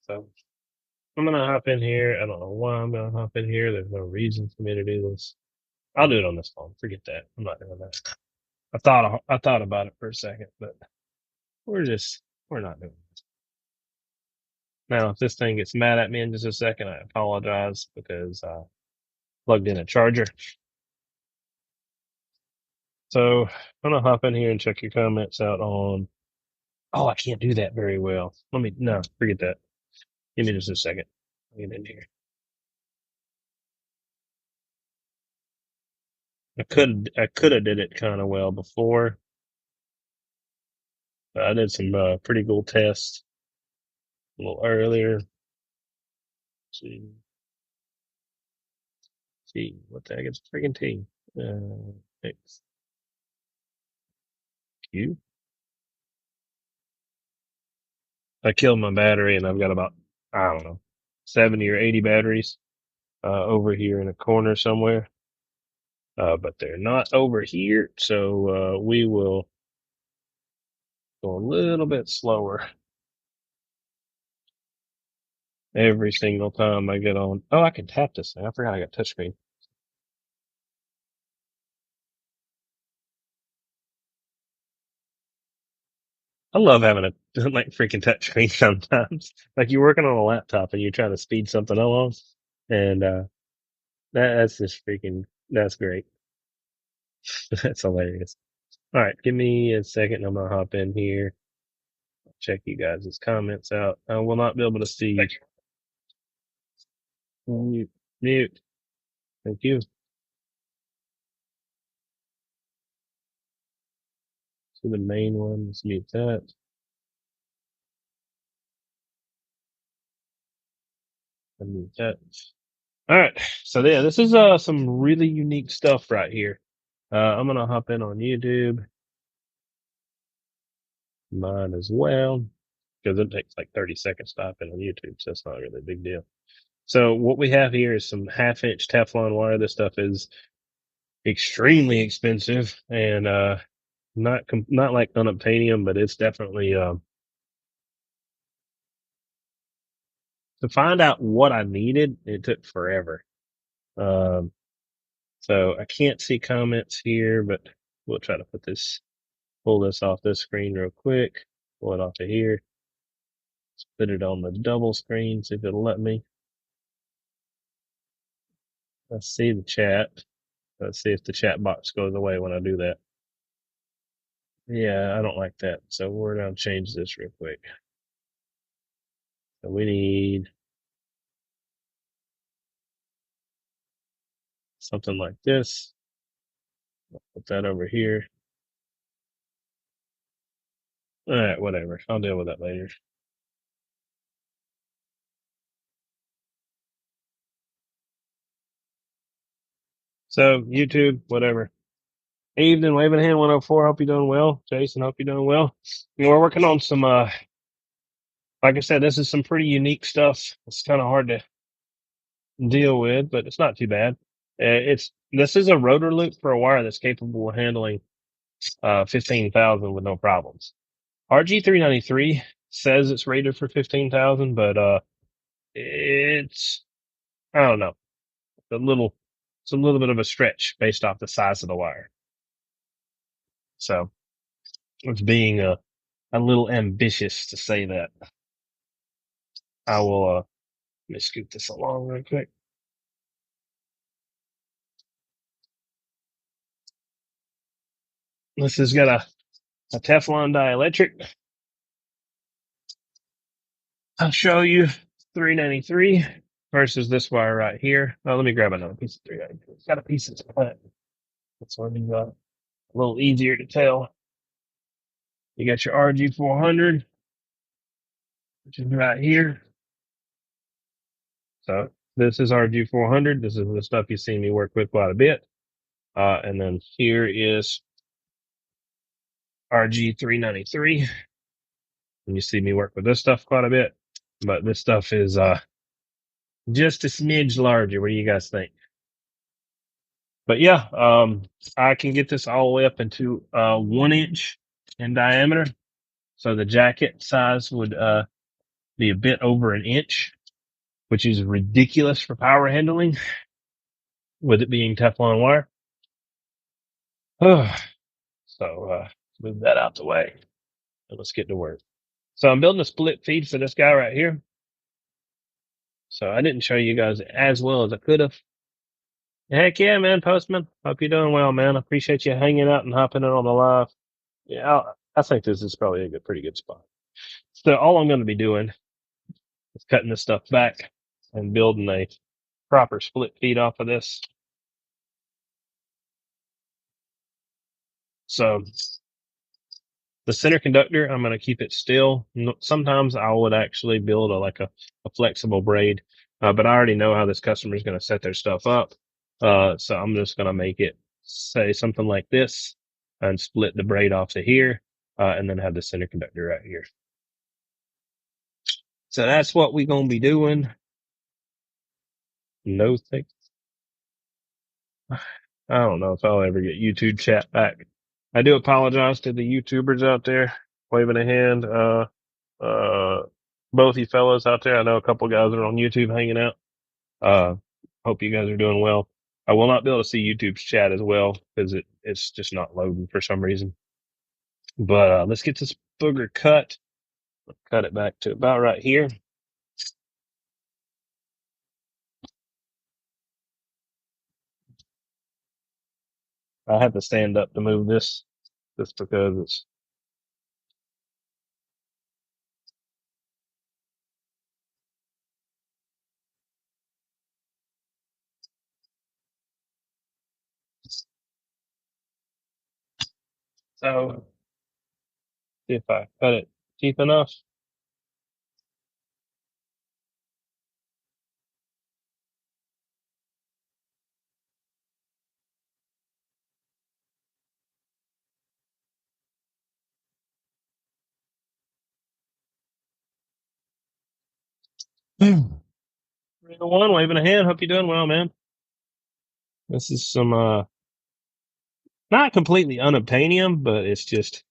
So I'm gonna hop in here. I don't know why I'm gonna hop in here. There's no reason for me to do this. I'll do it on this phone. Forget that. I'm not doing that. I thought about it for a second, but we're just we're not doing this. Now, if this thing gets mad at me in just a second, I apologize because I plugged in a charger. So I'm gonna hop in here and check your comments out on. Oh, I can't do that very well. No, forget that. Give me just a second. I'll get in here. I could have did it kind of well before. I did some pretty cool tests a little earlier. See what the heck is freaking T? X Q. I killed my battery, and I've got about I don't know 70 or 80 batteries over here in a corner somewhere. But they're not over here, so we will go a little bit slower every single time I get on. Oh, I can tap this thing. I forgot I got touchscreen. I love having a like freaking touchscreen sometimes. Like you're working on a laptop and you're trying to speed something along, and that's just freaking that's great. That's hilarious. All right, give me a second. I'm gonna hop in here, check you guys' comments out. I will not be able to see. Mute, mute. Thank you. So the main one, let's mute that. Mute that. All right. So yeah, this is some really unique stuff right here. I'm gonna hop in on YouTube, mine as well, because it takes like 30 seconds to hop in on YouTube, so it's not really a big deal. So what we have here is some half-inch Teflon wire. This stuff is extremely expensive and not like unobtainium, but it's definitely to find out what I needed, it took forever. Um, so I can't see comments here, but we'll try to pull this off this screen real quick, pull it off of here, let's put it on the double screen, see if it'll let me. Let's see the chat. Let's see if the chat box goes away when I do that. Yeah, I don't like that. So we're going to change this real quick. So we need something like this. I'll put that over here. All right, whatever. I'll deal with that later. So YouTube, whatever. Evening, waving hand 104. Hope you're doing well. Jason, hope you're doing well. We're working on some, like I said, this is some pretty unique stuff. It's kind of hard to deal with, but it's not too bad. This is a rotor loop for a wire that's capable of handling 15,000 with no problems. RG393 says it's rated for 15,000, but it's I don't know, it's a little bit of a stretch based off the size of the wire. So it's being a little ambitious to say that. I will let me scoot this along real quick. This has got a Teflon dielectric. I'll show you 393 versus this wire right here. Oh, let me grab another piece of 393. It's got a piece that's cut. That's why we got a little easier to tell. You got your RG400, which is right here. So this is RG400. This is the stuff you see me work with quite a bit. And then here is RG393. And you see me work with this stuff quite a bit. But this stuff is just a smidge larger. What do you guys think? But yeah, I can get this all the way up into 1 inch in diameter. So the jacket size would be a bit over an inch, which is ridiculous for power handling with it being Teflon wire. So move that out the way and let's get to work. So I'm building a split feed for this guy right here. So I didn't show you guys as well as I could have. Heck yeah, man, Postman. Hope you're doing well, man. I appreciate you hanging out and hopping in on the live. Yeah, I think this is probably a pretty good spot. So all I'm going to be doing is cutting this stuff back and building a proper split feed off of this. So the center conductor, I'm going to keep it still. Sometimes I would actually build a flexible braid, but I already know how this customer is going to set their stuff up. So I'm just going to make it say something like this and split the braid off to here, and then have the center conductor right here. So that's what we're going to be doing. No thanks. I don't know if I'll ever get YouTube chat back. I do apologize to the YouTubers out there waving a hand. Both you fellows out there. I know a couple guys are on YouTube hanging out. Hope you guys are doing well. I will not be able to see YouTube's chat as well because it's just not loading for some reason. But let's get this booger cut. Cut it back to about right here. I have to stand up to move this just because it's so. See if I cut it deep enough. One waving a hand. Hope you're doing well, man. This is some not completely unobtainium, but it's just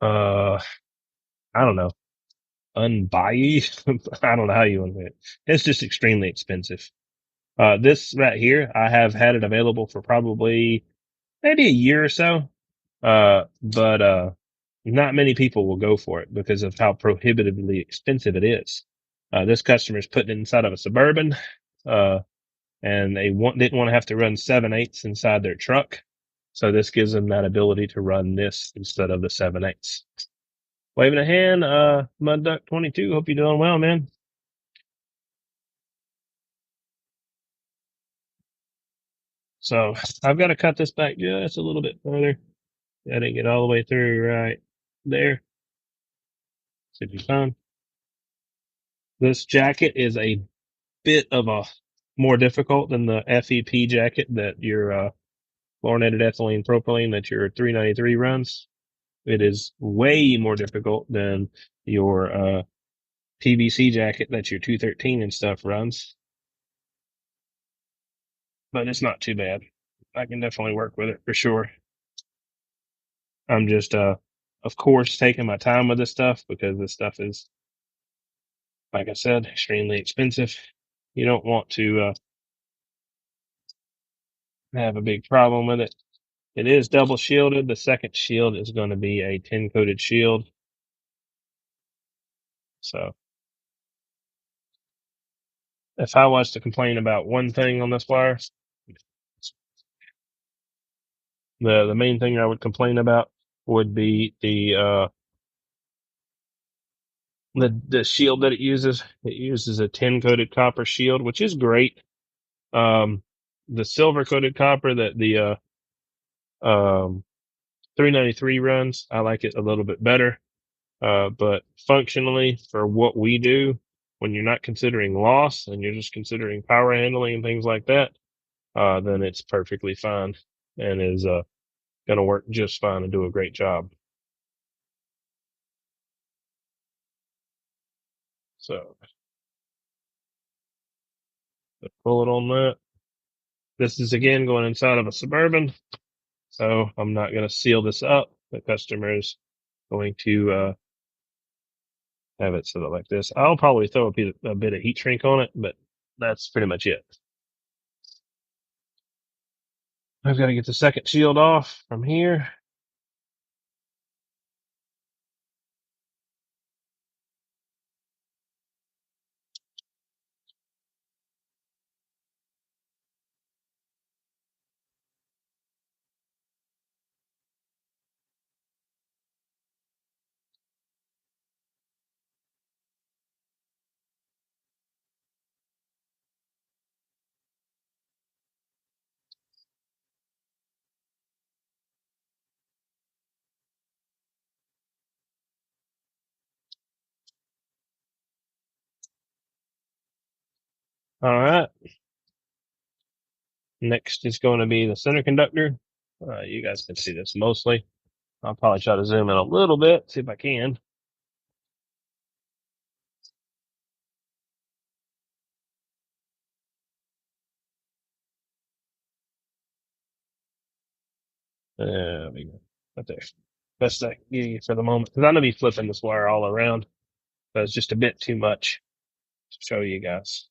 I don't know, unbiased. I don't know how you want to say it. It's just extremely expensive. This right here, I have had it available for probably maybe a year or so. But not many people will go for it because of how prohibitively expensive it is. This customer is putting it inside of a Suburban, and they didn't want to have to run 7/8 inside their truck. So this gives them that ability to run this instead of the 7/8. Waving a hand, Mud Duck 22. Hope you're doing well, man. So I've got to cut this back just a little bit further. I didn't get all the way through right there. Should be fine. This jacket is a bit of a more difficult than the FEP jacket that your fluorinated ethylene propylene that your 393 runs. It is way more difficult than your PVC jacket that your 213 and stuff runs. But it's not too bad. I can definitely work with it for sure. I'm just of course taking my time with this stuff because this stuff is, like I said, extremely expensive. You don't want to have a big problem with it. It is double shielded. The second shield is going to be a tin coated shield. So if I was to complain about one thing on this wire, the main thing I would complain about would be the shield that it uses. It uses a tin coated copper shield, which is great. The silver coated copper that the 393 runs, I like it a little bit better. But functionally for what we do, when you're not considering loss and you're just considering power handling and things like that, then it's perfectly fine and is going to work just fine and do a great job. So pull it on that. This is again going inside of a Suburban, so I'm not going to seal this up. The customer is going to have it set up like this. I'll probably throw a bit of heat shrink on it, but that's pretty much it. I've got to get the second shield off from here. All right. Next is going to be the center conductor. You guys can see this mostly. I'll probably try to zoom in a little bit, see if I can. There we go. Right there. Best I can give you for the moment. Because I'm going to be flipping this wire all around. So it's just a bit too much to show you guys.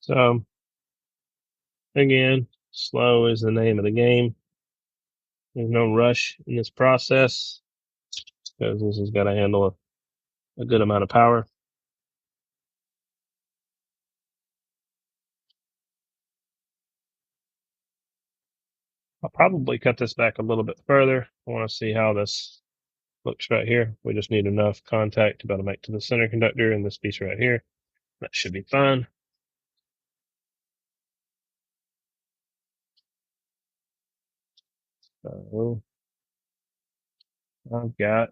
So again, slow is the name of the game. There's no rush in this process because this has got to handle a good amount of power. I'll probably cut this back a little bit further. I want to see how this looks right here. We just need enough contact to be able to make to the center conductor and this piece right here. That should be fine. So I've got,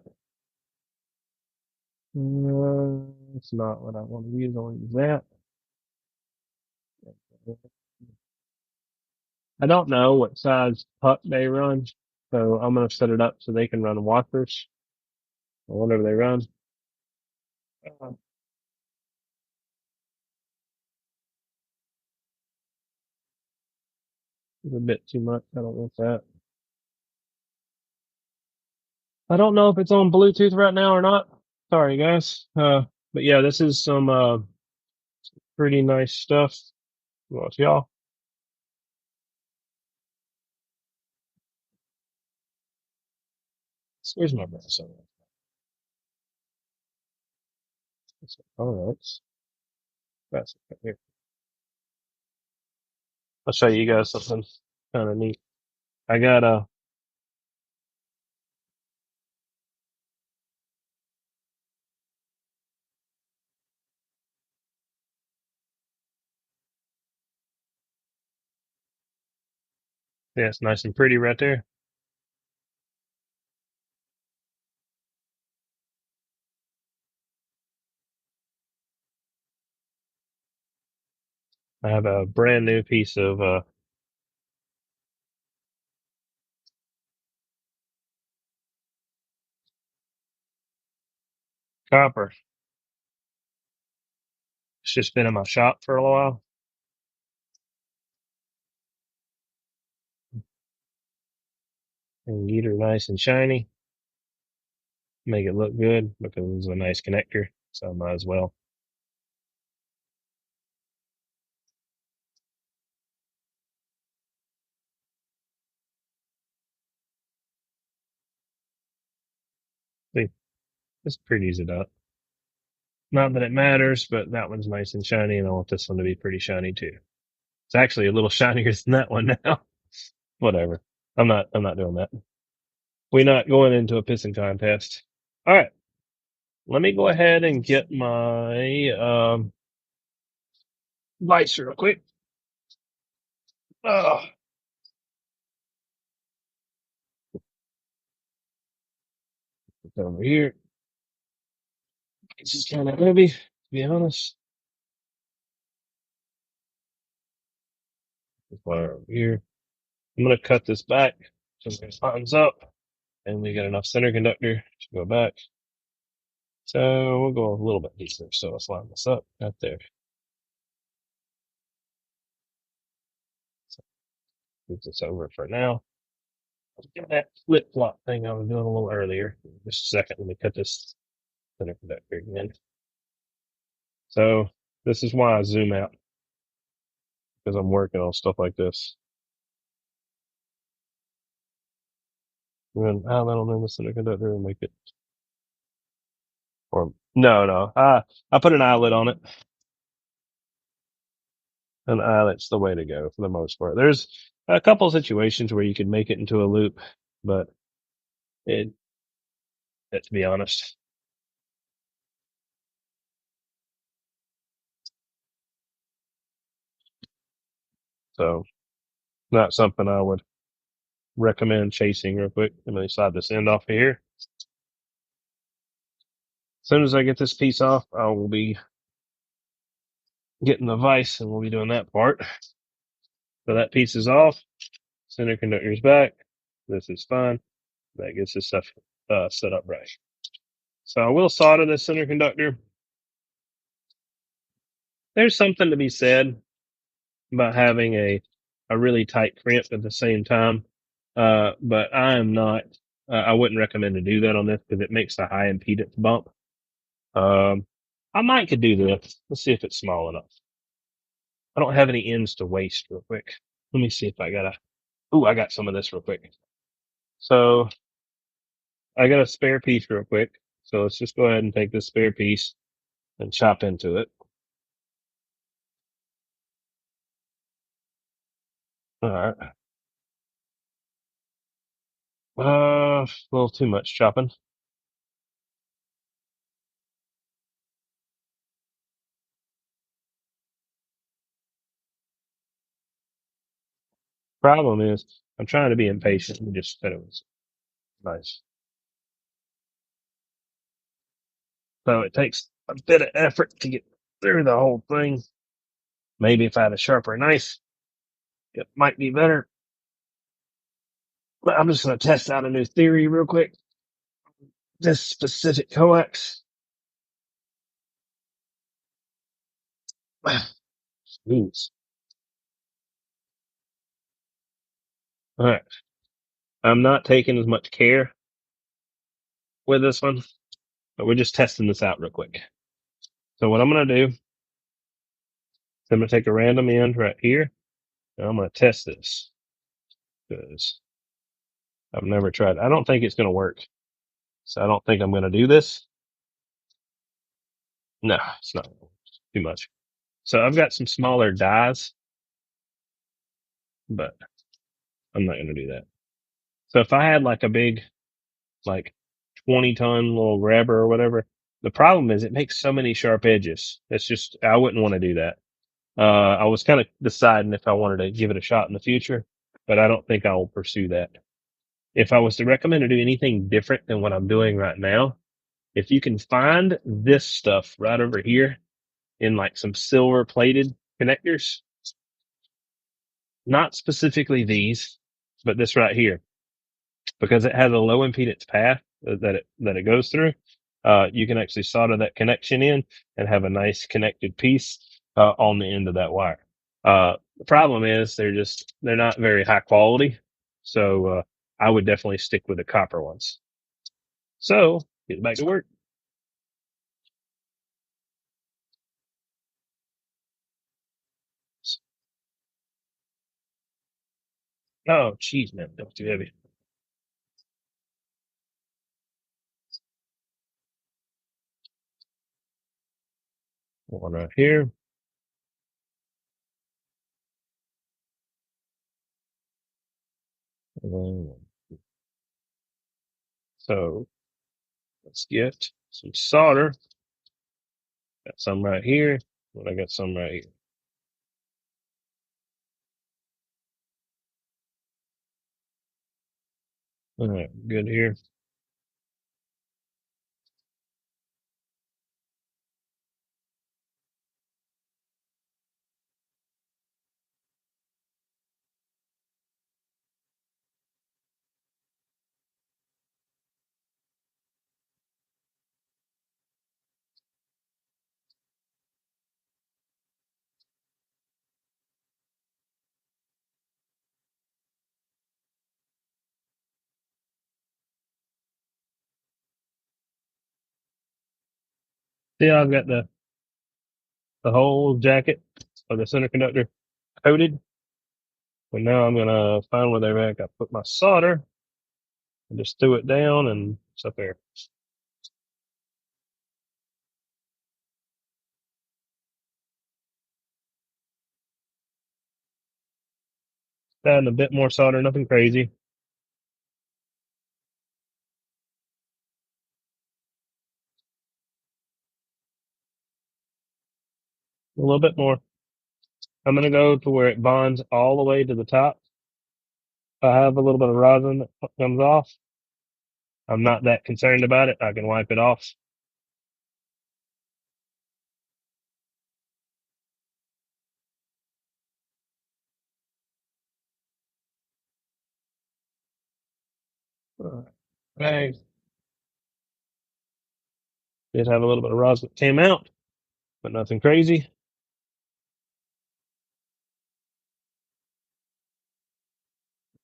it's not what I want to use. I'll use that. I don't know what size puck they run, so I'm going to set it up so they can run washers or whatever they run. Uh, It's a bit too much. I don't want that. I don't know if it's on Bluetooth right now or not. Sorry, guys. But yeah, this is some pretty nice stuff. Well, y'all. Where's my brass on it? All right. That's right here. I'll show you guys something kind of neat. I got a, yeah, it's nice and pretty right there. I have a brand new piece of copper. It's just been in my shop for a while. And get her nice and shiny. Make it look good because it's a nice connector. So I might as well. See, this pretties it up. Not that it matters, but that one's nice and shiny, and I want this one to be pretty shiny too. It's actually a little shinier than that one now. Whatever. I'm not doing that. We're not going into a pissing contest. All right. Let me go ahead and get my lights real quick. Oh, it's over here. It's just kind of heavy. be honest. This wire over here. I'm going to cut this back so it lines up, and we get enough center conductor to go back. So we'll go a little bit deeper. So let's line this up right there. So move this over for now. Let's get that flip flop thing I was doing a little earlier. Just a second. Let me cut this center conductor again. So this is why I zoom out, because I'm working on stuff like this. We're going to outlet on the center conductor and make it, or no. I put an eyelet on it. An eyelet's the way to go for the most part. There's a couple situations where you could make it into a loop, but it, to be honest, so not something I would recommend chasing real quick. Let me slide this end off of here. As soon as I get this piece off, I will be getting the vise and we'll be doing that part. So that piece is off. Center conductor's back. This is fine. That gets this stuff set up right. So I will solder this center conductor. There's something to be said about having a really tight crimp at the same time. But I am not, I wouldn't recommend to do that on this because it makes the high impedance bump. I might could do this. Let's see if it's small enough. I don't have any ends to waste real quick. Let me see if I I got some of this real quick. So I got a spare piece real quick. So let's just go ahead and take this spare piece and chop into it. All right. A little too much chopping. Problem is, I'm trying to be impatient and just said it was nice. So it takes a bit of effort to get through the whole thing. Maybe if I had a sharper knife, it might be better. But I'm just going to test out a new theory real quick. This specific coax. Jeez. All right. I'm not taking as much care with this one, but we're just testing this out real quick. So what I'm going to do is I'm going to take a random end right here, and I'm going to test this because I've never tried. I don't think it's going to work. So I don't think I'm going to do this. No, it's not too much. So I've got some smaller dies, but I'm not going to do that. So if I had like a big, like 20-ton little grabber or whatever, the problem is it makes so many sharp edges. It's just, I wouldn't want to do that. I was kind of deciding if I wanted to give it a shot in the future, but I don't think I will pursue that. If I was to recommend to do anything different than what I'm doing right now, if you can find this stuff right over here in like some silver plated connectors, not specifically these, but this right here, because it has a low impedance path that it goes through. You can actually solder that connection in and have a nice connected piece on the end of that wire. The problem is they're not very high quality, so I would definitely stick with the copper ones. So get back to work. Oh, geez, man, that was too heavy. One right here. So let's get some solder. Got some right here. I got some right here. All right, good here. Yeah, I've got the whole jacket of the center conductor coated. But now I'm gonna find where they're at. I put my solder and just threw it down and it's up there. Adding a bit more solder, nothing crazy. A little bit more. I'm gonna go to where it bonds all the way to the top. If I have a little bit of rosin that comes off, I'm not that concerned about it. I can wipe it off. Okay. Did have a little bit of rosin that came out, but nothing crazy.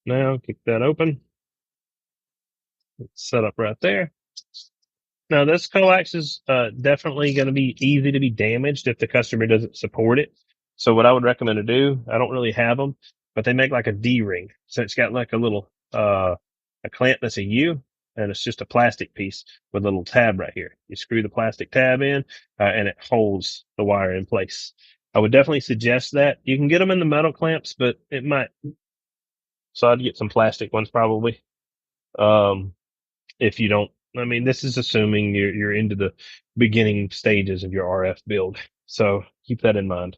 Now kick that open. It's set up right there. Now this coax is definitely going to be easy to be damaged if the customer doesn't support it. So what I would recommend to do, I don't really have them, but they make like a D ring. So it's got like a little a clamp that's a U, and it's just a plastic piece with a little tab right here. You screw the plastic tab in, and it holds the wire in place. I would definitely suggest that. You can get them in the metal clamps, but it might. So I'd get some plastic ones probably. Um, if you don't, I mean, this is assuming you're into the beginning stages of your RF build. So keep that in mind.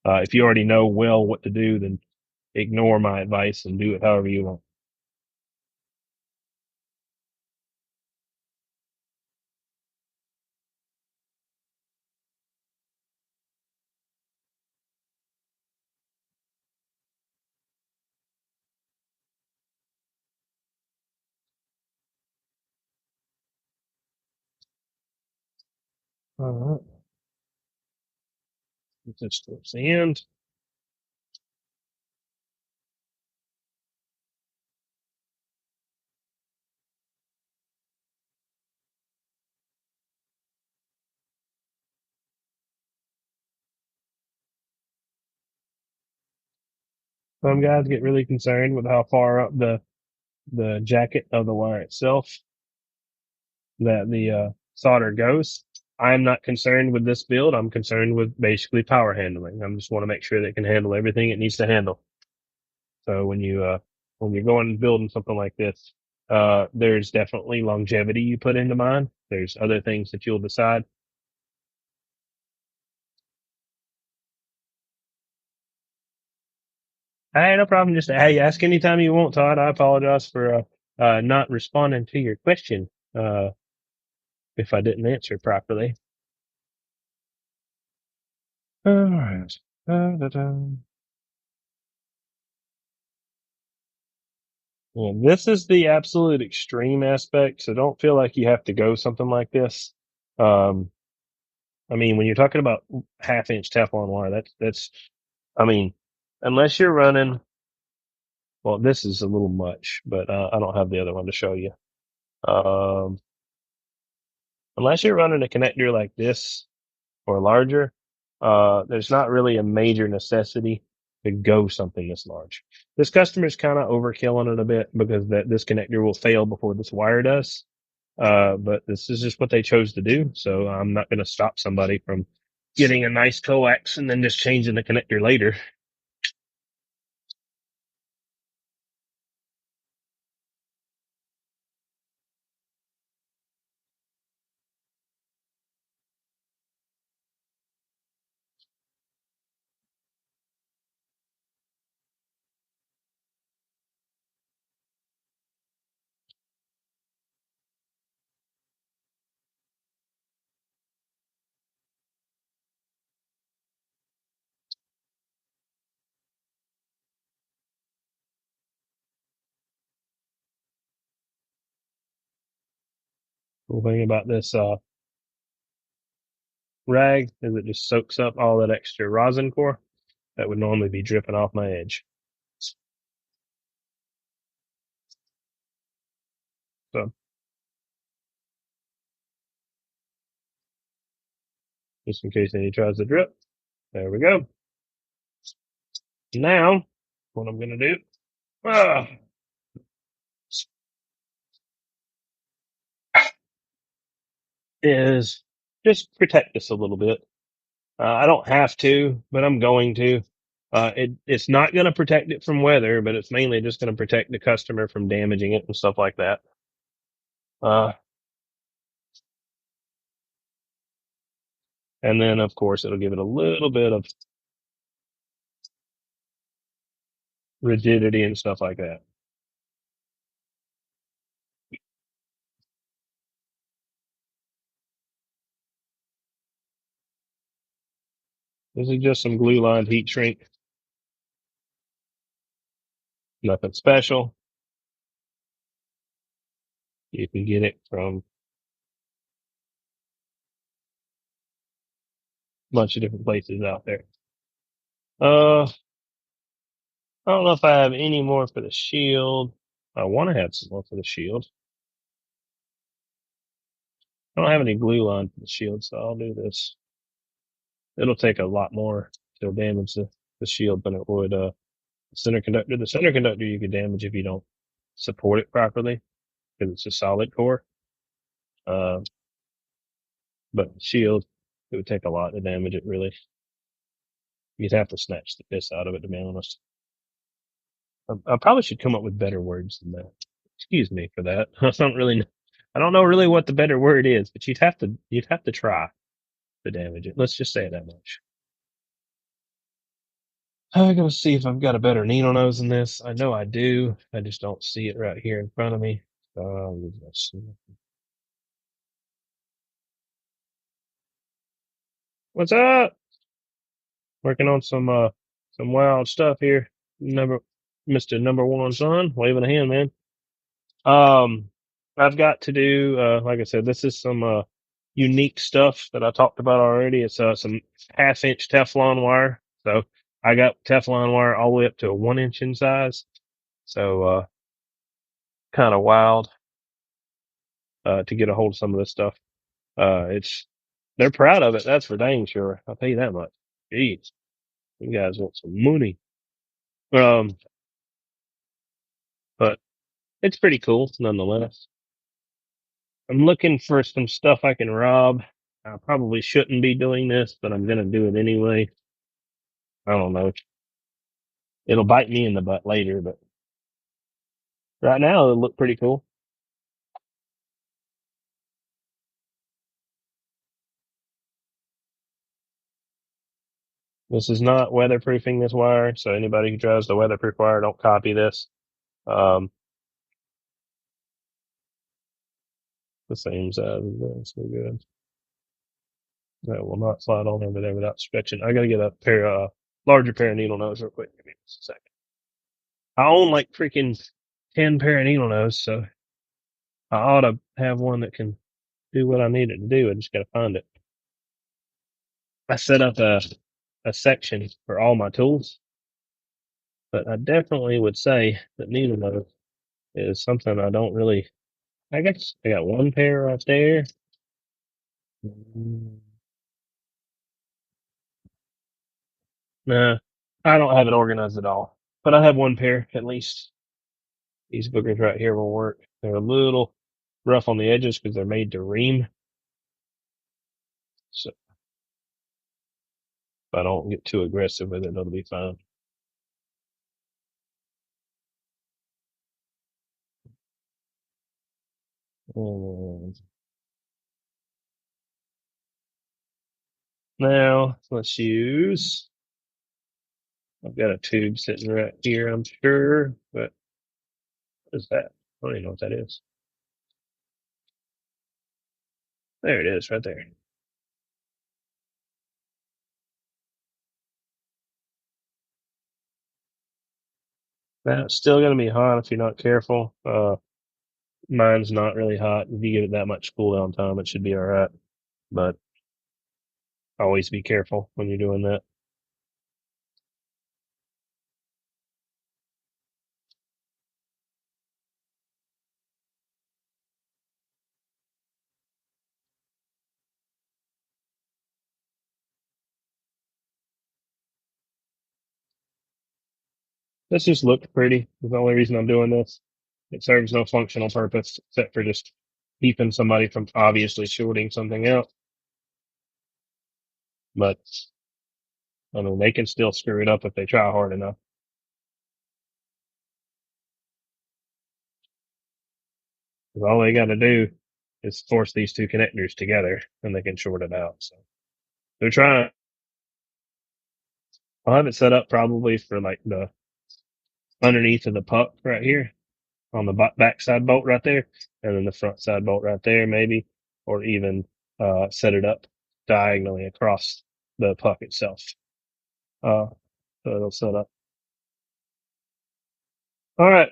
If you already know well what to do, then ignore my advice and do it however you want. All right. Get this towards the end. Some guys get really concerned with how far up the jacket of the wire itself that the solder goes. I'm not concerned with this build. I'm concerned with basically power handling. I just want to make sure that it can handle everything it needs to handle. So when you're going and building something like this, there's definitely longevity you put into mine. There's other things that you'll decide. Hey, no problem. Just hey, ask anytime you want, Todd. I apologize for not responding to your question if I didn't answer properly. All right. Da-da-da. Yeah, this is the absolute extreme aspect, so don't feel like you have to go something like this. Um, I mean, when you're talking about half-inch Teflon wire, that's I mean, unless you're running, well, this is a little much, but I don't have the other one to show you. Um, unless you're running a connector like this or larger, there's not really a major necessity to go something this large. This customer's kind of overkilling it a bit because this connector will fail before this wire does. But this is just what they chose to do. So I'm not going to stop somebody from getting a nice coax and then just changing the connector later. Cool thing about this, rag is it just soaks up all that extra rosin core that would normally be dripping off my edge. So just in case any tries to drip. There we go. Now, what I'm going to do is just protect this a little bit. I don't have to, but I'm going to. It's not going to protect it from weather, but it's mainly just going to protect the customer from damaging it and stuff like that. And then, of course, it'll give it a little bit of rigidity and stuff like that. This is just some glue lined heat shrink. Nothing special. You can get it from a bunch of different places out there. I don't know if I have any more for the shield. I want to have some more for the shield. I don't have any glue line for the shield, so I'll do this. It'll take a lot more to damage the shield than it would the center conductor. The center conductor you could damage if you don't support it properly because it's a solid core. Uh, but the shield, it would take a lot to damage it, really. You'd have to snatch the piss out of it, to be honest. I probably should come up with better words than that. Excuse me for that. I don't know really what the better word is, but you'd have to try to damage it. Let's just say that much. I'm gonna see if I've got a better needle nose than this. I know I do. I just don't see it right here in front of me. What's up? Working on some wild stuff here. Mr. Number One Son, waving a hand, man. Um, I've got to do, like I said, this is some, unique stuff that I talked about already. It's, some 1/2 inch Teflon wire. So I got Teflon wire all the way up to a 1 inch in size. So, kind of wild, to get a hold of some of this stuff. They're proud of it. That's for dang sure. I'll tell you that much. Jeez, you guys want some money. Um, but it's pretty cool nonetheless. I'm looking for some stuff I can rob. I probably shouldn't be doing this, but I'm gonna do it anyway. I don't know. It'll bite me in the butt later, but right now it'll look pretty cool. This is not weatherproofing this wire, so anybody who drives the weatherproof wire, don't copy this. Um, the same size as this. We're good. That will not slide on over there without stretching. I gotta get a larger pair of needle nose real quick. Give me just a second. I own like freaking 10 pair of needle nose, so I ought to have one that can do what I need it to do. I just gotta find it. I set up a section for all my tools, but I definitely would say that needle nose is something I don't really. I guess I got one pair right there. Nah, I don't have it organized at all, but I have one pair at least. These boogers right here will work. They're a little rough on the edges because they're made to ream. So if I don't get too aggressive with it, it'll be fine. And now let's use. I've got a tube sitting right here, I'm sure, but what is that? I don't even know what that is. There it is, right there. Now it's still gonna be hot if you're not careful. Mine's not really hot. If you give it that much cool down time, it should be all right. But always be careful when you're doing that. This just looked pretty. That's the only reason I'm doing this. It serves no functional purpose except for just keeping somebody from obviously shorting something out. But I mean, they can still screw it up if they try hard enough. Because all they got to do is force these two connectors together, and they can short it out. So they're trying. I'll have it set up probably for like the underneath of the puck right here on the back side bolt right there, and then the front side bolt right there, maybe, or even set it up diagonally across the puck itself. So it'll set up. All right.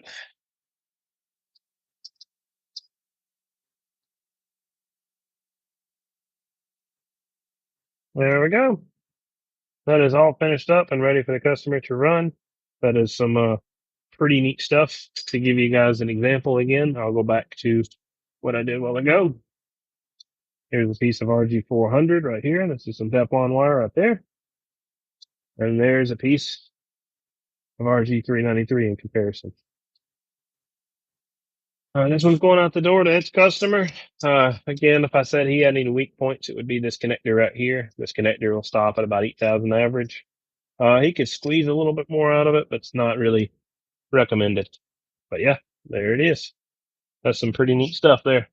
There we go. That is all finished up and ready for the customer to run. That is some pretty neat stuff. To give you guys an example again, I'll go back to what I did a while ago. Here's a piece of RG400 right here. This is some Teflon wire right there. And there's a piece of RG393 in comparison. This one's going out the door to its customer. Again, if I said he had any weak points, it would be this connector right here. This connector will stop at about 8,000 average. He could squeeze a little bit more out of it, but it's not really recommended. But yeah, there it is. That's some pretty neat stuff there.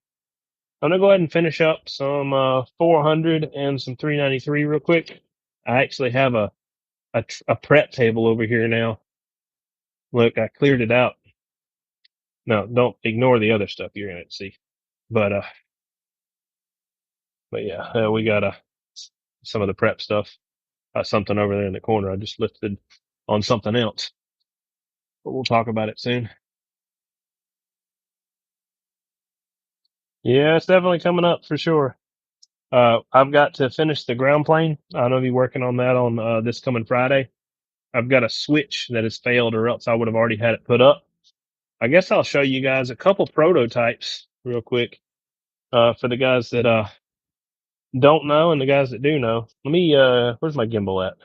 I'm gonna go ahead and finish up some 400 and some 393 real quick. I actually have a prep table over here now. Look, I cleared it out. No, don't ignore the other stuff you're gonna see. But yeah, we got some of the prep stuff. Something over there in the corner. I just lifted on something else, but we'll talk about it soon. Yeah, it's definitely coming up for sure. I've got to finish the ground plane. I know you're working on that on this coming Friday. I've got a switch that has failed, or else I would have already had it put up. I guess I'll show you guys a couple prototypes real quick for the guys that don't know and the guys that do know. Let me. Where's my gimbal at?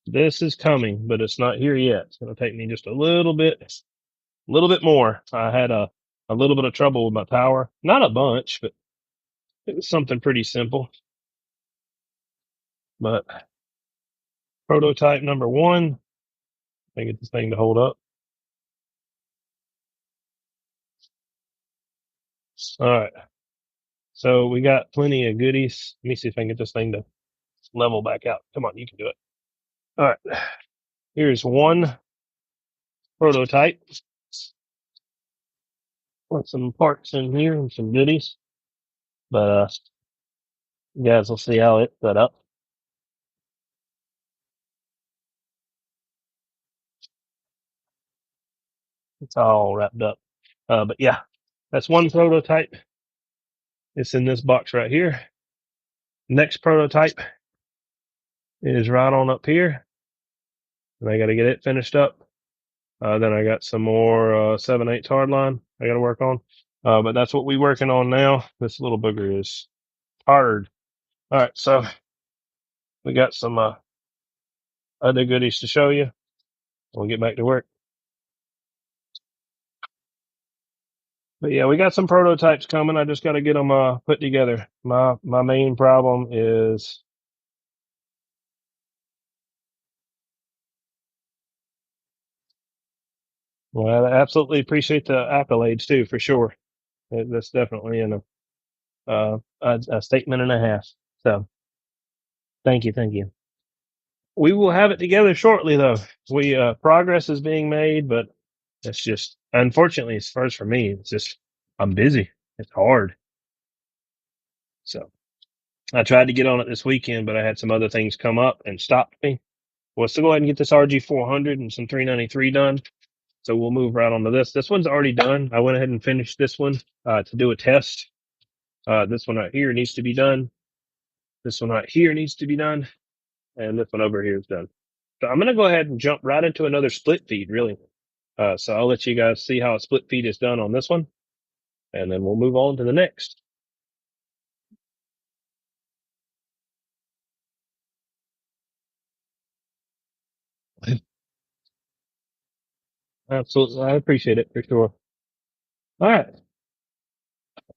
This is coming, but it's not here yet. It's gonna take me just a little bit more. I had a little bit of trouble with my power. Not a bunch, but it was something pretty simple. But prototype number one, I can get this thing to hold up. All right. So we got plenty of goodies. Let me see if I can get this thing to level back out. Come on, you can do it. All right. Here's one prototype with some parts in here and some goodies. But you guys will see how it's set up. It's all wrapped up. But yeah, that's one prototype. It's in this box right here. Next prototype is right on up here. And I got to get it finished up. Then I got some more 7/8 hard line I got to work on. But that's what we're working on now. This little booger is hard. All right, so we got some other goodies to show you. We'll get back to work. But yeah, we got some prototypes coming. I just got to get them put together. My main problem is well, I absolutely appreciate the accolades too, for sure. That's definitely a statement and a half. So thank you, thank you. We will have it together shortly, though. We progress is being made, but it's just unfortunately, it's first for me. It's just I'm busy. It's hard. So I tried to get on it this weekend, but I had some other things come up and stopped me. Well, let's go ahead and get this RG400 and some 393 done. So we'll move right on to this. This one's already done. I went ahead and finished this one to do a test. This one right here needs to be done. This one right here needs to be done. And this one over here is done. So I'm going to go ahead and jump right into another split feed, really. So I'll let you guys see how a split feed is done on this one, and then we'll move on to the next. Absolutely. I appreciate it for sure. All right.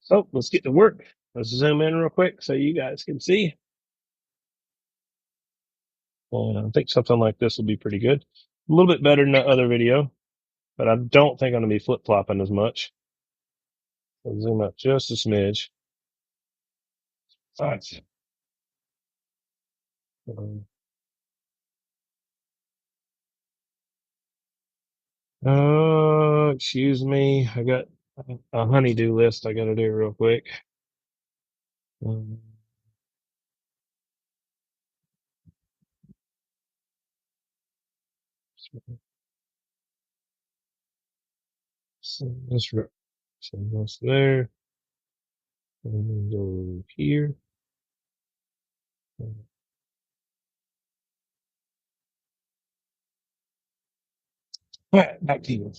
So let's get to work. Let's zoom in real quick so you guys can see. And I think something like this will be pretty good. A little bit better than the other video, but I don't think I'm going to be flip-flopping as much. I'll zoom out just a smidge. All right. Excuse me. I got a honeydew list I got to do real quick. Um, send this, send this there. And then go here. All right, back to you.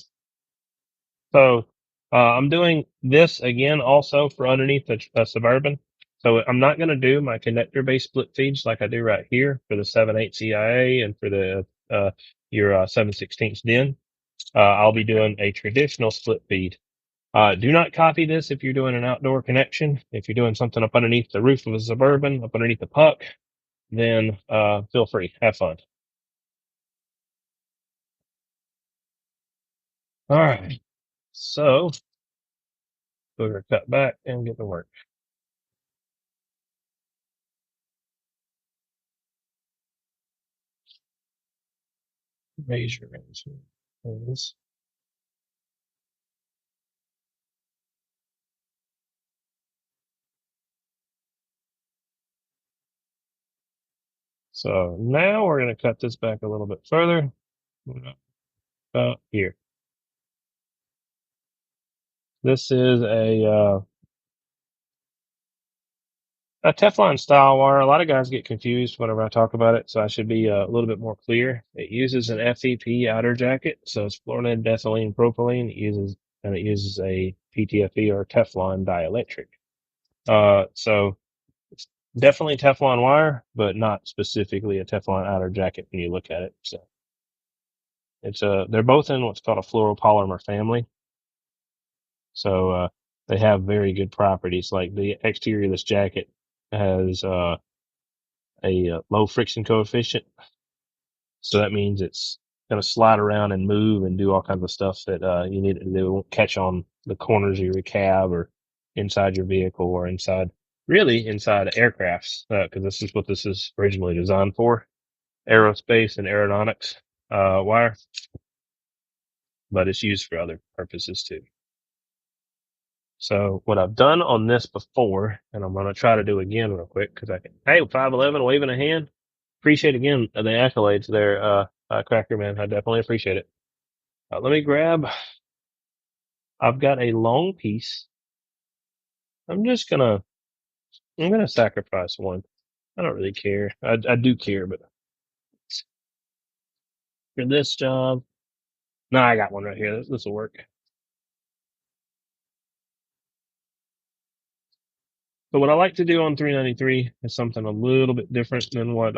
So I'm doing this again also for underneath the Suburban. So I'm not going to do my connector-based split feeds like I do right here for the 7/8 CIA and for the your 7/16 DIN. I'll be doing a traditional split feed. Do not copy this if you're doing an outdoor connection. If you're doing something up underneath the roof of a Suburban, up underneath the puck, then feel free. Have fun. All right. So we're going to cut back and get to work. Measurements. So now we're going to cut this back a little bit further. About here. This is a Teflon style wire. A lot of guys get confused whenever I talk about it, so I should be a little bit more clear. It uses an FEP outer jacket, so it's fluorinated ethylene propylene. It uses a PTFE or Teflon dielectric. So it's definitely Teflon wire, but not specifically a Teflon outer jacket when you look at it. So they're both in what's called a fluoropolymer family. So they have very good properties. Like the exterior of this jacket has a low friction coefficient, so that means it's going to slide around and move and do all kinds of stuff that you need it to do. It won't catch on the corners of your cab or inside your vehicle or really inside aircrafts, because this is what this is originally designed for, aerospace and aeronautics wire, but it's used for other purposes too. So what I've done on this before, and I'm going to try to do again real quick because I can, hey, 5'11", waving a hand. Appreciate again the accolades there, Cracker Man. I definitely appreciate it. Let me grab, I've got a long piece. I'm going to sacrifice one. I don't really care. I do care, but for this job, no, I got one right here. This will work. So what I like to do on 393 is something a little bit different than what,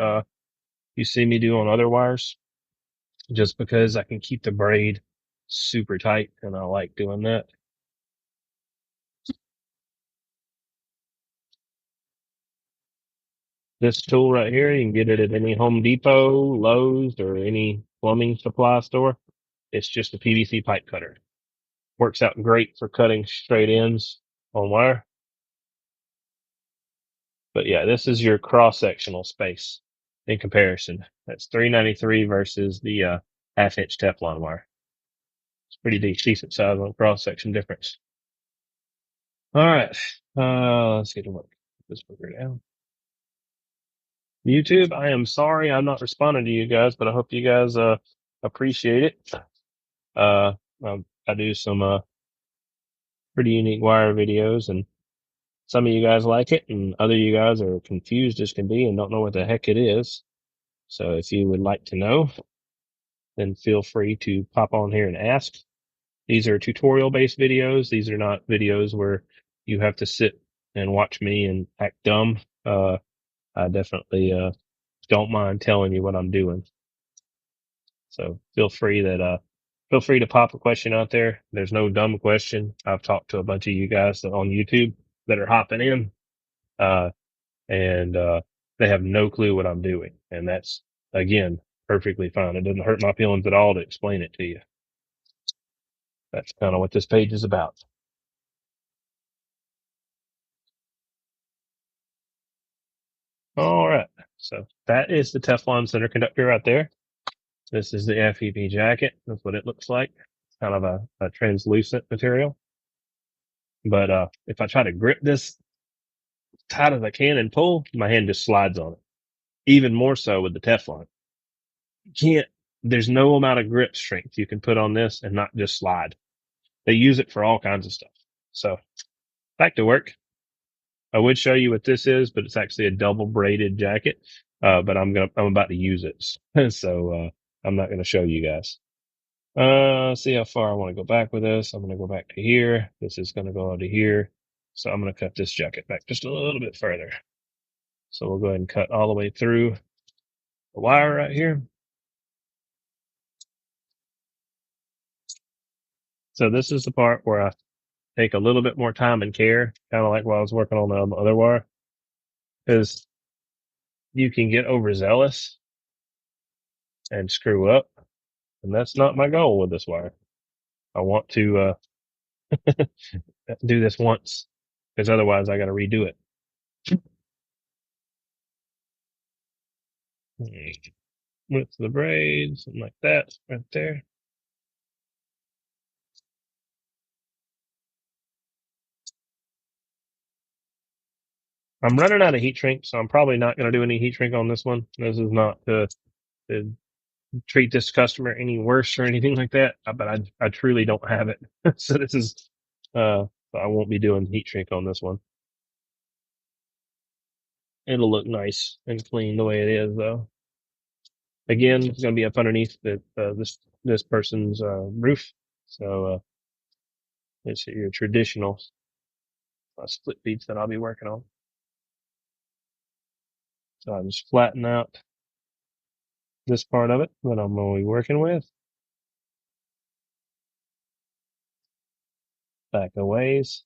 you see me do on other wires, just because I can keep the braid super tight and I like doing that. This tool right here, you can get it at any Home Depot, Lowe's, or any plumbing supply store. It's just a PVC pipe cutter. Works out great for cutting straight ends on wire. But yeah, this is your cross-sectional space in comparison. That's 393 versus the half-inch Teflon wire. It's pretty decent size on cross-section difference. All right, let's get to work. This booger down. YouTube, I am sorry I'm not responding to you guys, but I hope you guys appreciate it. I do some pretty unique wire videos, and some of you guys like it, and other you guys are confused as can be and don't know what the heck it is. So if you would like to know, then feel free to pop on here and ask. These are tutorial-based videos. These are not videos where you have to sit and watch me and act dumb. I definitely don't mind telling you what I'm doing. So feel free that feel free to pop a question out there. There's no dumb question. I've talked to a bunch of you guys on YouTube that are hopping in, uh, and they have no clue what I'm doing. And that's, again, perfectly fine. It doesn't hurt my feelings at all to explain it to you. That's kind of what this page is about. All right. So that is the Teflon center conductor right there. This is the FEP jacket. That's what it looks like. It's kind of a translucent material. But if I try to grip this tight as I can and pull, my hand just slides on it. Even more so with the Teflon. You can't, there's no amount of grip strength you can put on this and not just slide. They use it for all kinds of stuff. So back to work. I would show you what this is, but it's actually a double braided jacket. But I'm about to use it. So, I'm not going to show you guys. See how far I want to go back with this. I'm going to go back to here. This is going to go to here. So I'm going to cut this jacket back just a little bit further. So we'll go ahead and cut all the way through the wire right here. So this is the part where I take a little bit more time and care, kind of like while I was working on the other wire, because you can get overzealous and screw up. And that's not my goal with this wire. I want to, do this once, because otherwise I got to redo it. With the braids, something like that, right there. I'm running out of heat shrink, so I'm probably not going to do any heat shrink on this one. This is not to treat this customer any worse or anything like that, but I truly don't have it. So this is, I won't be doing heat shrink on this one. It'll look nice and clean the way it is, though. Again, it's going to be up underneath this person's roof, so it's your traditional split beads that I'll be working on. So I just flatten out this part of it that I'm going to be working with. Back a ways.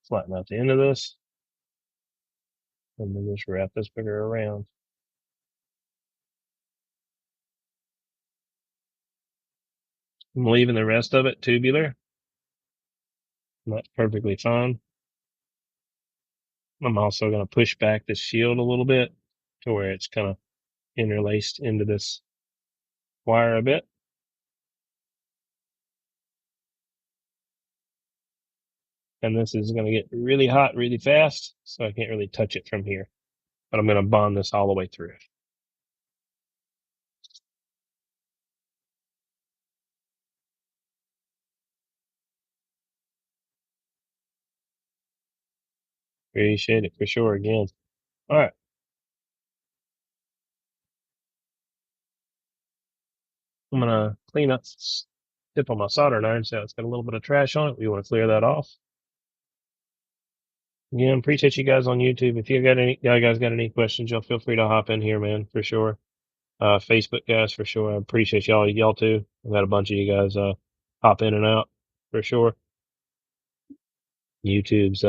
Flatten out the end of this. And then just wrap this bigger around. I'm leaving the rest of it tubular. And that's perfectly fine. I'm also going to push back this shield a little bit to where it's kind of interlaced into this wire a bit. And this is going to get really hot really fast, so I can't really touch it from here. But I'm going to bond this all the way through. Appreciate it for sure again. All right. I'm going to clean up this tip on my soldering iron, so it's got a little bit of trash on it. We want to clear that off. Again, appreciate you guys on YouTube. If you guys got any questions, y'all feel free to hop in here, man, for sure. Facebook guys, for sure. I appreciate y'all too. I've got a bunch of you guys, hop in and out for sure. YouTube's,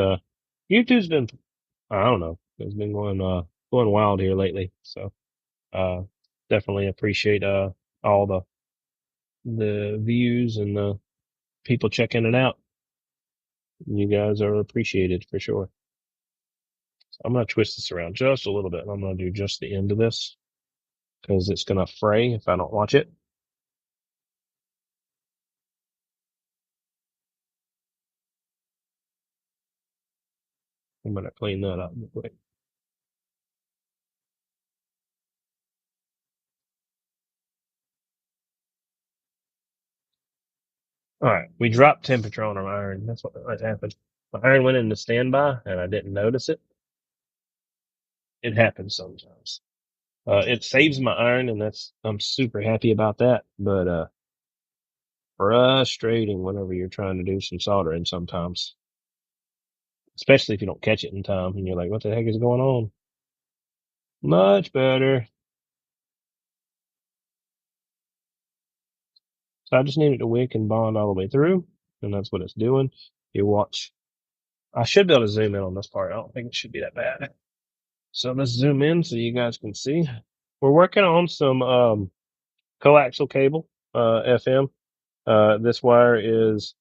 YouTube's been, I don't know, it's been going wild here lately. So, definitely appreciate, all the views and the people checking it out. You guys are appreciated for sure. So I'm going to twist this around just a little bit. I'm going to do just the end of this because it's going to fray if I don't watch it. I'm going to clean that up real quick. All right, we dropped temperature on our iron. That's what happened. My iron went into standby and I didn't notice it. It happens sometimes. It saves my iron and I'm super happy about that. But, frustrating whenever you're trying to do some soldering sometimes, especially if you don't catch it in time and you're like, what the heck is going on? Much better. So I just need it to wick and bond all the way through, and that's what it's doing. You watch. I should be able to zoom in on this part. I don't think it should be that bad. So let's zoom in so you guys can see. We're working on some coaxial cable, FM. This wire is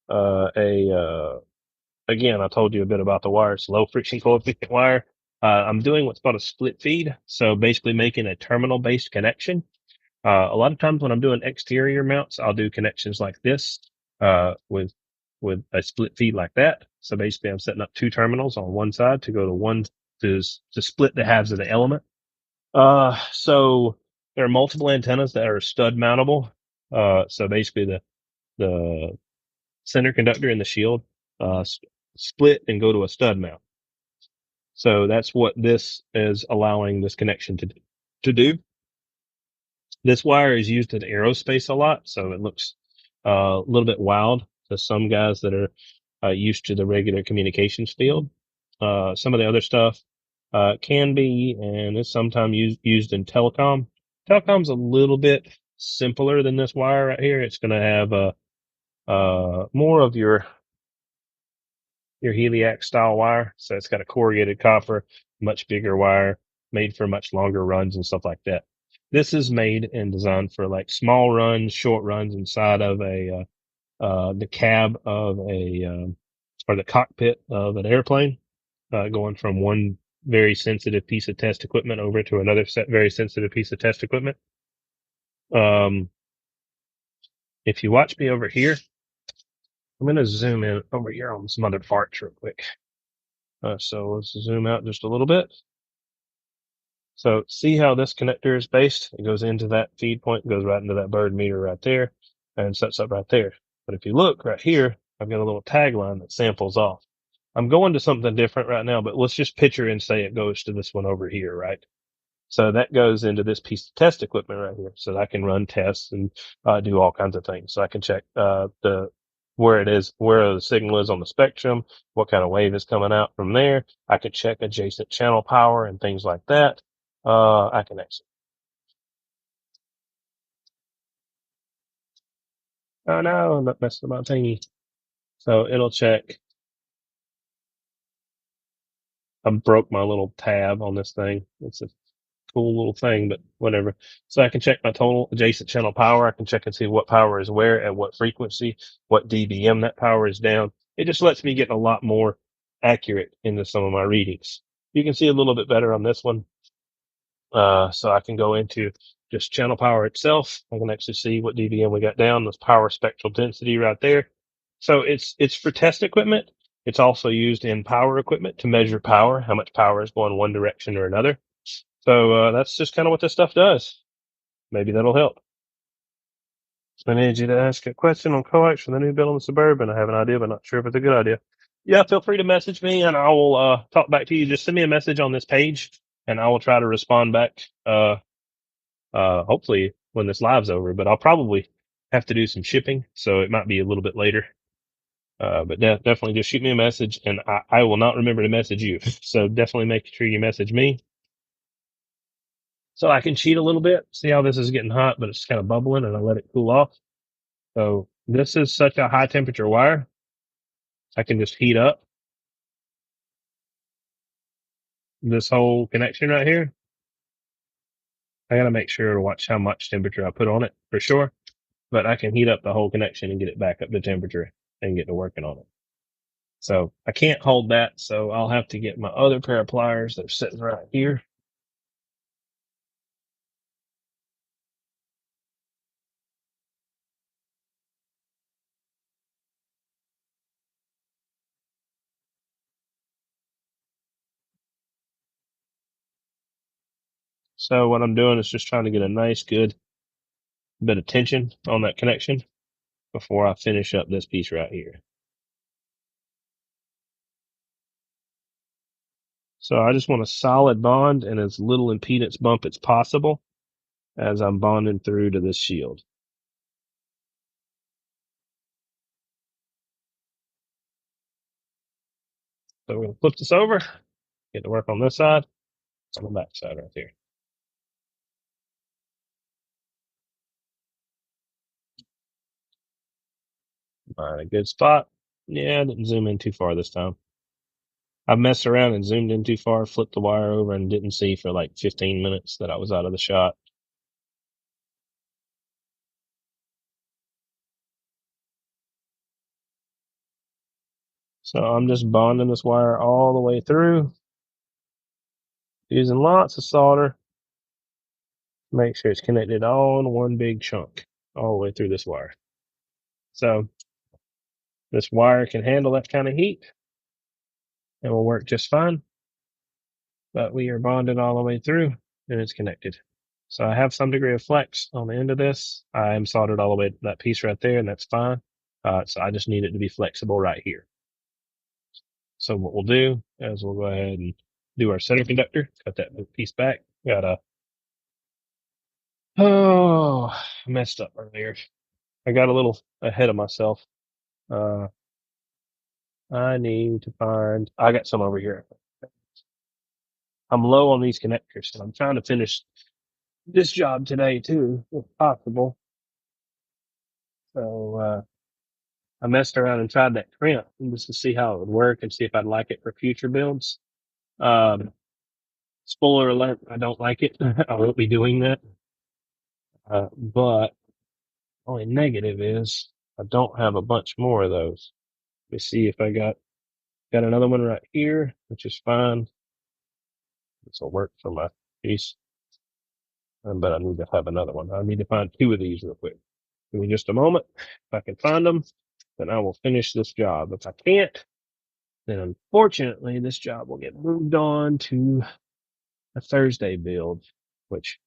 again, I told you a bit about the wire. It's low friction coefficient wire. I'm doing what's called a split feed. So basically making a terminal based connection. A lot of times when I'm doing exterior mounts, I'll do connections like this, with a split feed like that. So basically I'm setting up two terminals on one side to go to one to split the halves of the element. So there are multiple antennas that are stud mountable. So basically the center conductor and the shield, split and go to a stud mount. So that's what this is allowing this connection to do. This wire is used in aerospace a lot, so it looks a little bit wild to some guys that are used to the regular communications field. Some of the other stuff can be, and is sometimes used in telecom. Telecom's a little bit simpler than this wire right here. It's going to have more of your Heliac style wire. So it's got a corrugated copper, much bigger wire, made for much longer runs and stuff like that. This is made and designed for like small runs, short runs inside of the cab of or the cockpit of an airplane, going from one very sensitive piece of test equipment over to another very sensitive piece of test equipment. Um, if you watch me over here, I'm going to zoom in over here on some other parts real quick. So let's zoom out just a little bit. So see how this connector is based? It goes into that feed point, goes right into that bird meter right there, and sets up right there. But if you look right here, I've got a little tagline that samples off. I'm going to something different right now, but let's just picture and say it goes to this one over here, right? So that goes into this piece of test equipment right here. So that I can run tests and do all kinds of things. So I can check where it is, where the signal is on the spectrum, what kind of wave is coming out from there. I could check adjacent channel power and things like that. I can actually. Oh no, I'm not messing with my thingy. So it'll check. I broke my little tab on this thing. It's a cool little thing, but whatever. So I can check my total adjacent channel power. I can check and see what power is where at what frequency, what dBm that power is down. It just lets me get a lot more accurate into some of my readings. You can see a little bit better on this one. So I can go into just channel power itself. I can actually see what dBm we got down, this power spectral density right there. So it's for test equipment. It's also used in power equipment to measure power, how much power is going one direction or another. So that's just kind of what this stuff does. Maybe that'll help. I need you to ask a question on coax for the new build on the Suburban. I have an idea, but not sure if it's a good idea. Yeah, feel free to message me and I will talk back to you. Just send me a message on this page and I will try to respond back hopefully when this live's over, but I'll probably have to do some shipping, so it might be a little bit later. But definitely just shoot me a message and I will not remember to message you. So definitely make sure you message me so I can cheat a little bit. See how this is getting hot, but it's kind of bubbling and I let it cool off. So this is such a high temperature wire. I can just heat up this whole connection right here. I got to make sure to watch how much temperature I put on it for sure, but I can heat up the whole connection and get it back up to temperature and get to working on it. So I can't hold that. So I'll have to get my other pair of pliers that are sitting right here. So what I'm doing is just trying to get a nice, good bit of tension on that connection before I finish up this piece right here. So I just want a solid bond and as little impedance bump as possible as I'm bonding through to this shield. So we're going to flip this over, get to work on this side, on the back side right there. Find a good spot. Yeah, I didn't zoom in too far this time. I messed around and zoomed in too far, flipped the wire over, and didn't see for like 15 minutes that I was out of the shot. So I'm just bonding this wire all the way through, using lots of solder. Make sure it's connected all in one big chunk all the way through this wire. So this wire can handle that kind of heat and will work just fine. But we are bonded all the way through and it's connected. So I have some degree of flex on the end of this. I am soldered all the way to that piece right there, and that's fine. So I just need it to be flexible right here. So what we'll do is we'll go ahead and do our center conductor, cut that piece back. I messed up earlier. I got a little ahead of myself. Uh, I need to I got some over here. I'm low on these connectors, and I'm trying to finish this job today too, if possible. So, I messed around and tried that crimp just to see how it would work and see if I'd like it for future builds. Um, Spoiler alert, I don't like it. I won't be doing that. But only negative is I don't have a bunch more of those. Let me see if I got another one right here, which is fine. This will work for my piece. But I need to have another one. I need to find two of these real quick. Give me just a moment. If I can find them, then I will finish this job. If I can't, then unfortunately this job will get moved on to a Thursday build, which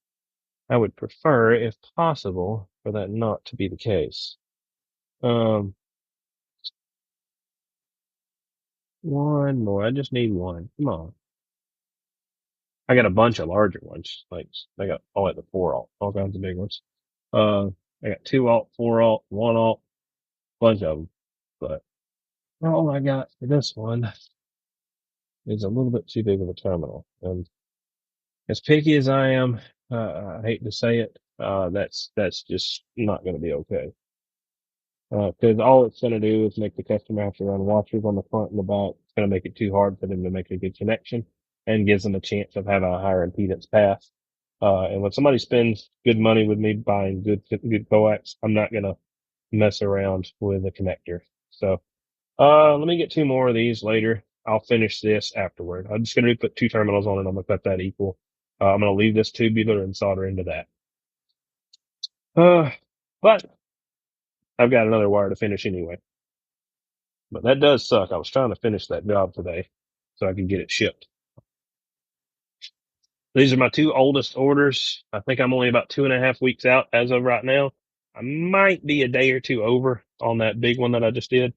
I would prefer, if possible, for that not to be the case. Um, One more. I just need one. Come on. I got a bunch of larger ones. Like I got the 4 alt, all kinds of big ones. I got 2 alt, 4 alt, 1 alt, bunch of them. But all I got for this one is a little bit too big of a terminal. And as picky as I am, I hate to say it, that's just not going to be okay. Cause all it's going to do is make the customer have to run washers on the front and the back. It's going to make it too hard for them to make a good connection and gives them a chance of having a higher impedance path. And when somebody spends good money with me buying good coax, I'm not going to mess around with the connector. So, let me get 2 more of these later. I'll finish this afterward. I'm just going to put 2 terminals on it. I'm going to cut that equal. I'm going to leave this tubular and solder into that. But I've got another wire to finish anyway. But that does suck. I was trying to finish that job today so I could get it shipped. These are my 2 oldest orders. I think I'm only about 2.5 weeks out as of right now. I might be a day or 2 over on that big one that I just did,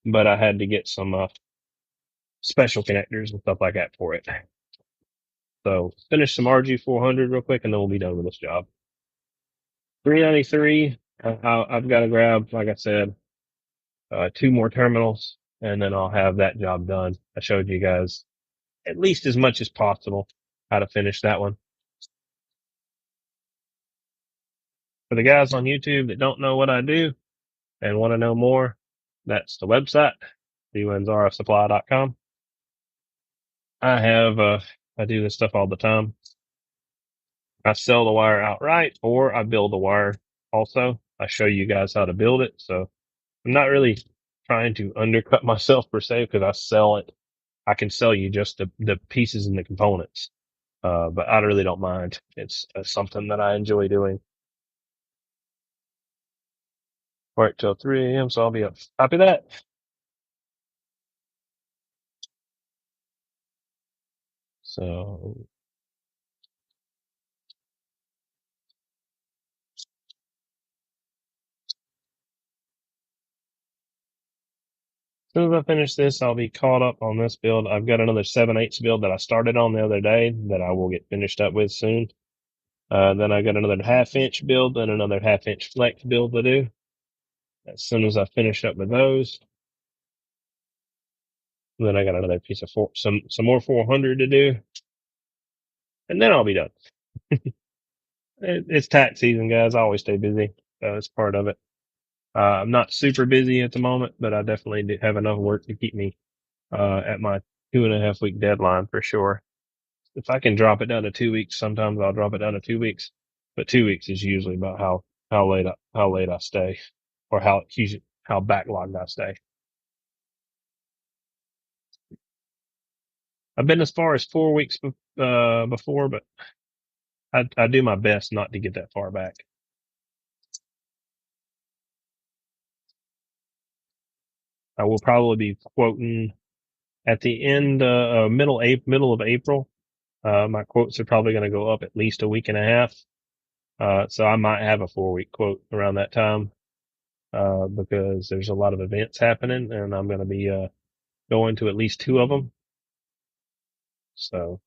but I had to get some special connectors and stuff like that for it. So finish some RG400 real quick and then we'll be done with this job. 393, I've got to grab, like I said, 2 more terminals and then I'll have that job done. I showed you guys at least as much as possible how to finish that one. For the guys on YouTube that don't know what I do and want to know more, that's the website, bwinzrfsupply.com. I do this stuff all the time. I sell the wire outright or I build the wire also. I show you guys how to build it. So I'm not really trying to undercut myself per se because I sell it. I can sell you just the pieces and the components. But I really don't mind. It's something that I enjoy doing. Work till 3 a.m. So I'll be up. Copy that. So as soon as I finish this, I'll be caught up on this build. I've got another 7/8 build that I started on the other day that I will get finished up with soon. Then I got another 1/2 inch build and another 1/2 inch flex build to do. As soon as I finish up with those, then I got another piece of some more 400 to do, and then I'll be done. It's tax season, guys. I always stay busy. So it's part of it. I'm not super busy at the moment, but I definitely do have enough work to keep me at my 2.5 week deadline for sure. If I can drop it down to 2 weeks, sometimes I'll drop it down to 2 weeks, but 2 weeks is usually about how late I stay, or how backlogged I stay. I've been as far as 4 weeks before, but I do my best not to get that far back. I will probably be quoting at the end, middle of April. My quotes are probably going to go up at least a week and a half. So I might have a 4 week quote around that time, because there's a lot of events happening and I'm going to be, going to at least two of them. So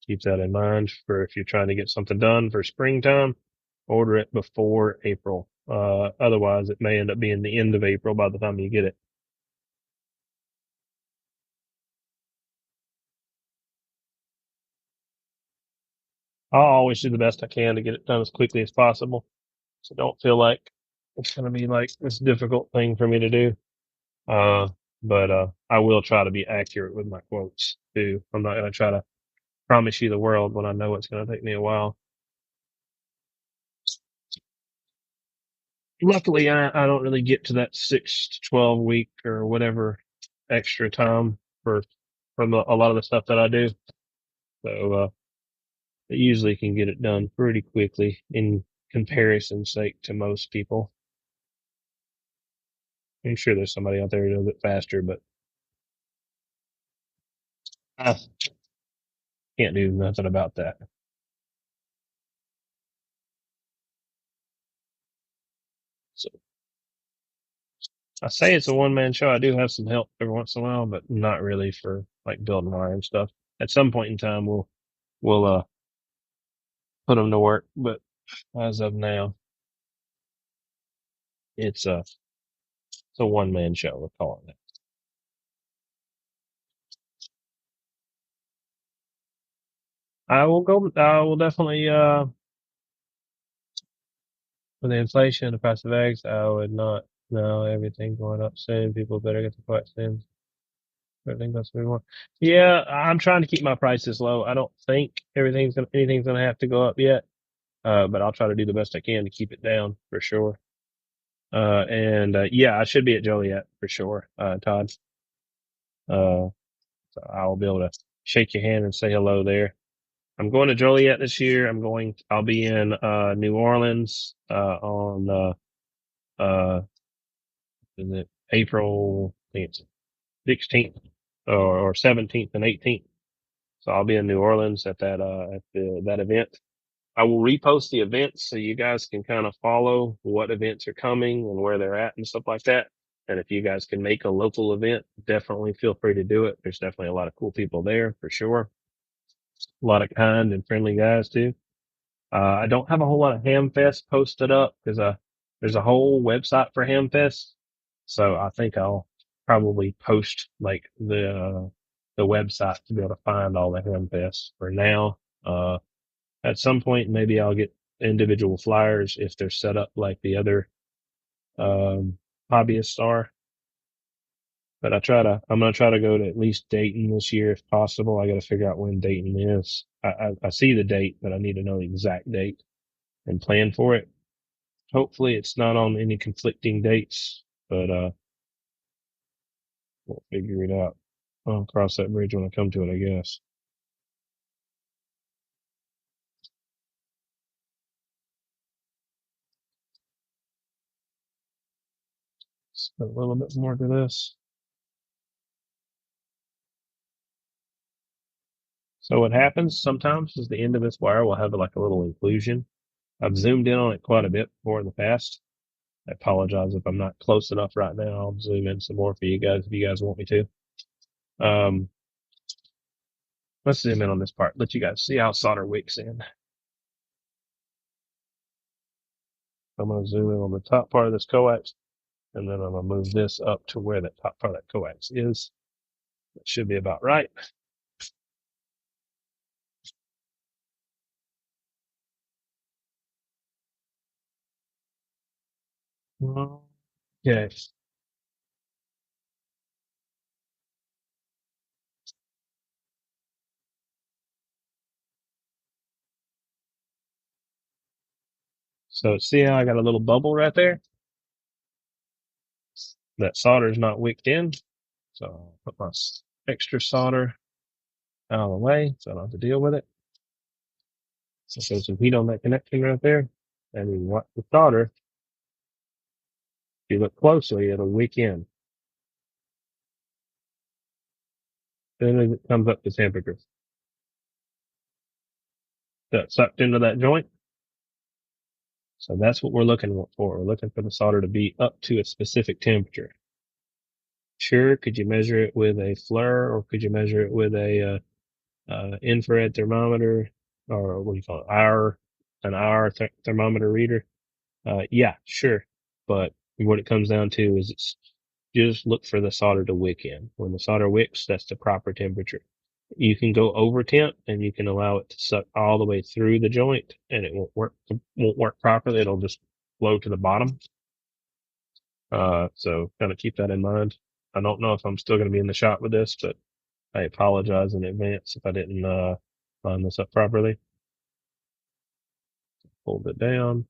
keep that in mind for if you're trying to get something done for springtime, order it before April. Otherwise it may end up being the end of April by the time you get it. I'll always do the best I can to get it done as quickly as possible. So don't feel like it's going to be like this difficult thing for me to do. But I will try to be accurate with my quotes too. I'm not going to try to promise you the world when I know it's going to take me a while. Luckily, I don't really get to that 6 to 12 week or whatever extra time for a lot of the stuff that I do. So, I usually can get it done pretty quickly in comparison's sake to most people. I'm sure there's somebody out there who does it faster, but I can't do nothing about that. So I say it's a one man show. I do have some help every once in a while, but not really for like building wire and stuff. At some point in time, we'll put them to work. But as of now, it's a one man show. We're calling it. I will go. I will definitely. With the inflation, the price of eggs, I would not. No, everything going up soon. People better get the price soon. Everything must be more. Yeah, I'm trying to keep my prices low. I don't think anything's gonna have to go up yet. But I'll try to do the best I can to keep it down for sure. And yeah, I should be at Joliet for sure, Todd. Uh, so I'll be able to shake your hand and say hello there. I'm going to Joliet this year. I'll be in, New Orleans, on, uh, is it April, I think it's 16th or 17th and 18th. So I'll be in New Orleans at that event. I will repost the events so you guys can kind of follow what events are coming and where they're at and stuff like that. And if you guys can make a local event, definitely feel free to do it. There's definitely a lot of cool people there for sure. A lot of kind and friendly guys too. I don't have a whole lot of Hamfest posted up because there's a whole website for Hamfest. So I think I'll probably post like the website to be able to find all the Hamfest for now. At some point, maybe I'll get individual flyers if they're set up like the other, um, hobbyists are. But I'm going to try to go to at least Dayton this year if possible. I got to figure out when Dayton is. I see the date, but I need to know the exact date and plan for it. Hopefully it's not on any conflicting dates, but, we'll figure it out. I'll cross that bridge when I come to it, I guess. A little bit more to this. So what happens sometimes is the end of this wire will have like a little inclusion. I've zoomed in on it quite a bit before in the past. I apologize if I'm not close enough right now. I'll zoom in some more for you guys if you guys want me to. Um, let's zoom in on this part. Let you guys see how solder wicks in. I'm going to zoom in on the top part of this coax, and then I'm going to move this up to where the top part of that coax is. That should be about right. Okay. So see how I got a little bubble right there? That solder's not wicked in. So I'll put my extra solder out of the way so I don't have to deal with it. So there's some heat on that connection right there. And you watch the solder. If you look closely, it'll wick in. Then as it comes up to temperature. So it's sucked into that joint. So that's what we're looking for. We're looking for the solder to be up to a specific temperature. Sure, could you measure it with a FLIR or could you measure it with a infrared thermometer or what do you call it? An hour thermometer reader. Yeah, sure. But what it comes down to is it's just look for the solder to wick in. When the solder wicks, that's the proper temperature. You can go over temp and you can allow it to suck all the way through the joint and it won't work properly. It'll just flow to the bottom. So kind of keep that in mind. I don't know if I'm still going to be in the shop with this, but I apologize in advance if I didn't, line this up properly. Hold it down.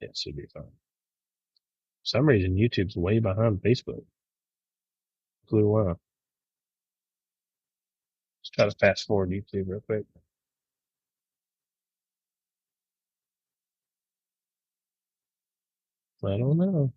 It should be fine. For some reason, YouTube's way behind Facebook. Clue why. Let's try to fast forward YouTube real quick. I don't know.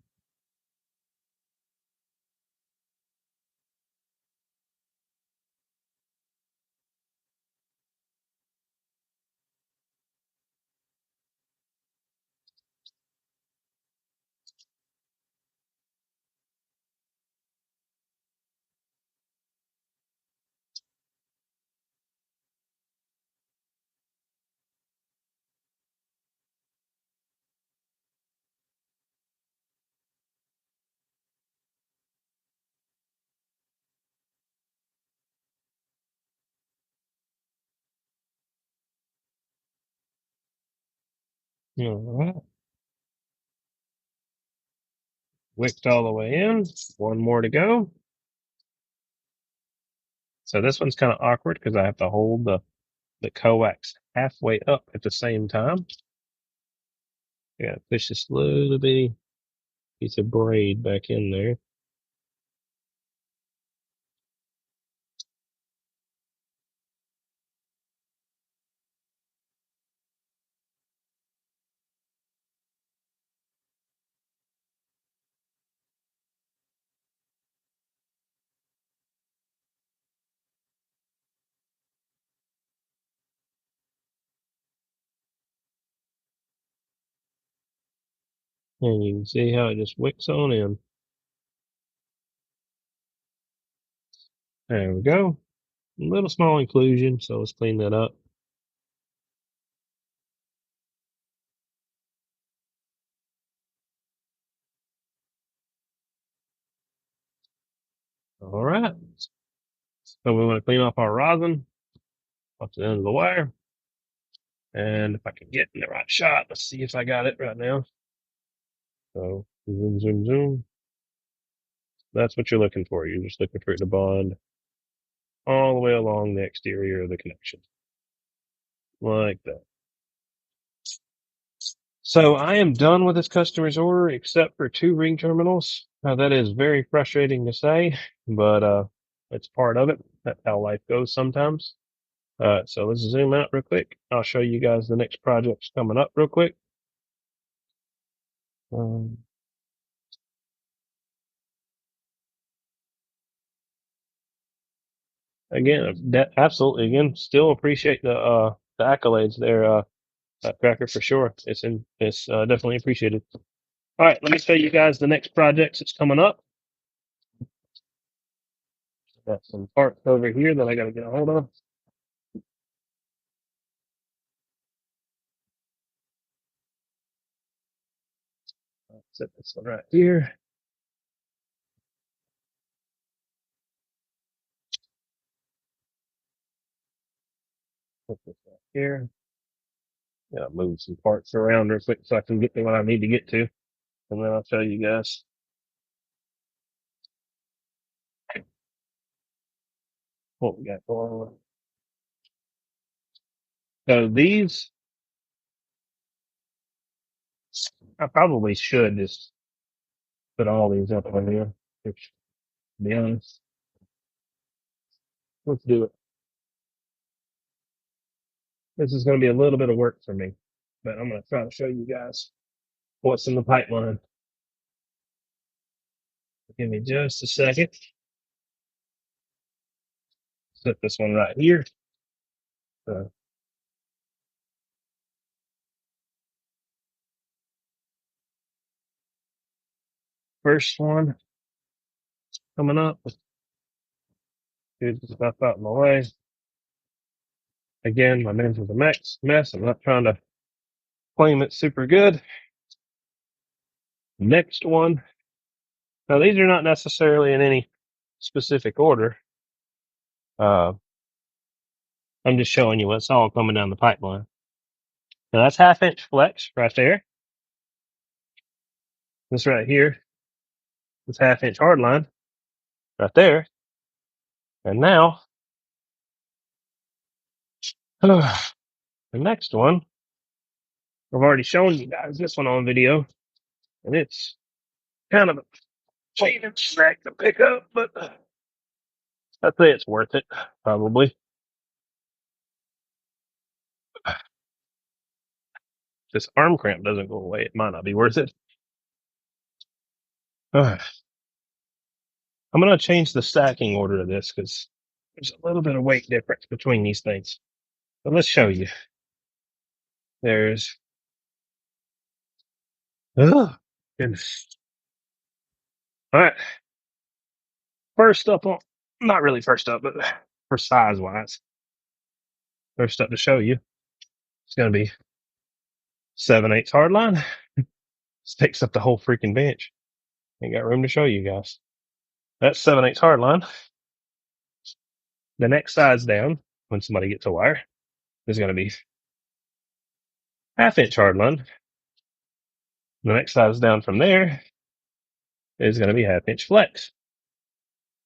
All right. Wicked all the way in. One more to go. So this one's kind of awkward because I have to hold the coax halfway up at the same time. I gotta push this little bitty piece of braid back in there. And you can see how it just wicks on in. There we go. A little small inclusion, so let's clean that up. All right. So we want to clean off our rosin off the end of the wire. And if I can get in the right shot, let's see if I got it right now. So zoom, zoom, zoom. That's what you're looking for. You're just looking for it to bond all the way along the exterior of the connection. Like that. So I am done with this customer's order except for 2 ring terminals. That is very frustrating to say, but it's part of it. That's how life goes sometimes. So let's zoom out real quick. I'll show you guys the next projects coming up real quick. Um, again, absolutely. Again, still appreciate the accolades there, Cracker, for sure. It's definitely appreciated. All right, let me show you guys the next projects that's coming up. Got some parts over here that I got to get a hold of. I'll set this one right here. Put this right here. Yeah, move some parts around real quick so I can get to what I need to get to. and then I'll show you guys what we got going on. So these, I probably should just put all these up on here, which, to be honest, let's do it. This is going to be a little bit of work for me, but I'm going to try to show you guys what's in the pipeline. Give me just a second. Set this one right here. First one coming up. Get the stuff out of my way. Again, my men's was a mess. I'm not trying to claim it's super good. Next one. Now these are not necessarily in any specific order. I'm just showing you what's all coming down the pipeline. Now that's 1/2 inch flex right there. This right here is 1/2 inch hardline right there. And now, the next one, I've already shown you guys this one on video, and it's kind of a pain in the neck to pick up, but I'd say it's worth it, probably. If this arm cramp doesn't go away, it might not be worth it. I'm going to change the stacking order of this because there's a little bit of weight difference between these things. But let's show you. There's, goodness. All right. First up on, not really first up, but for size wise, first up to show you, it's going to be 7/8 hardline. This takes up the whole freaking bench. Ain't got room to show you guys. That's 7/8 hardline. The next size down, when somebody gets a wire, is going to be 1/2 inch hardline. The next size down from there is going to be 1/2 inch flex.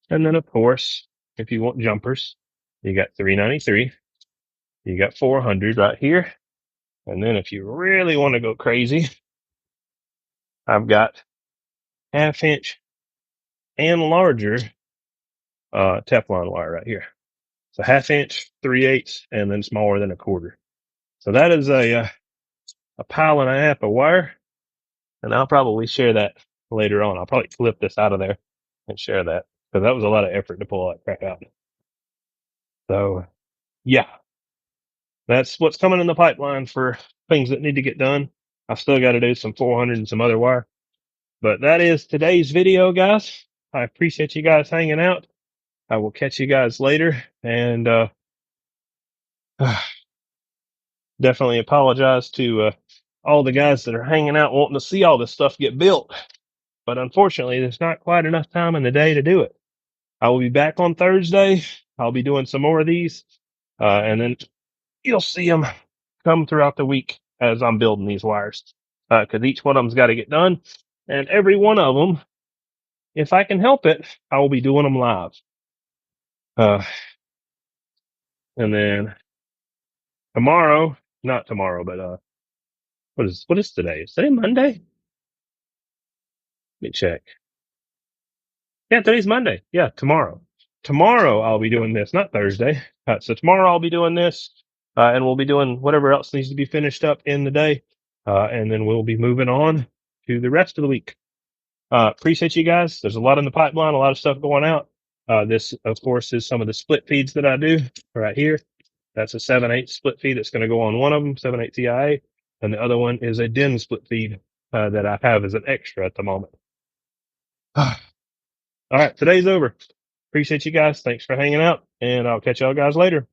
And then, of course, if you want jumpers, you got 393. You got 400 right here. And then if you really want to go crazy, I've got 1/2 inch and larger Teflon wire right here. So 1/2 inch, 3/8, and then smaller than 1/4. So that is a 1.5 of wire. And I'll probably share that later on. I'll probably flip this out of there and share that because that was a lot of effort to pull that crap out. So yeah, that's what's coming in the pipeline for things that need to get done. I still got to do some 400 and some other wire, but that is today's video, guys. I appreciate you guys hanging out. I will catch you guys later, and definitely apologize to all the guys that are hanging out wanting to see all this stuff get built. But unfortunately, there's not quite enough time in the day to do it. I will be back on Thursday. I'll be doing some more of these, and then you'll see them come throughout the week as I'm building these wires, because each one of them's got to get done, and every one of them, if I can help it, I will be doing them live. And then tomorrow, not tomorrow, but what is today? Is today Monday? Let me check. Yeah, today's Monday. Yeah, tomorrow. Tomorrow I'll be doing this, not Thursday. So tomorrow I'll be doing this, and we'll be doing whatever else needs to be finished up in the day, and then we'll be moving on to the rest of the week. Appreciate you guys. There's a lot in the pipeline, a lot of stuff going out. This, of course, is some of the split feeds that I do right here. That's a 7/8 split feed that's going to go on one of them, 7/8 TIA, and the other one is a DIN split feed that I have as an extra at the moment. All right, today's over. Appreciate you guys. Thanks for hanging out, and I'll catch y'all guys later.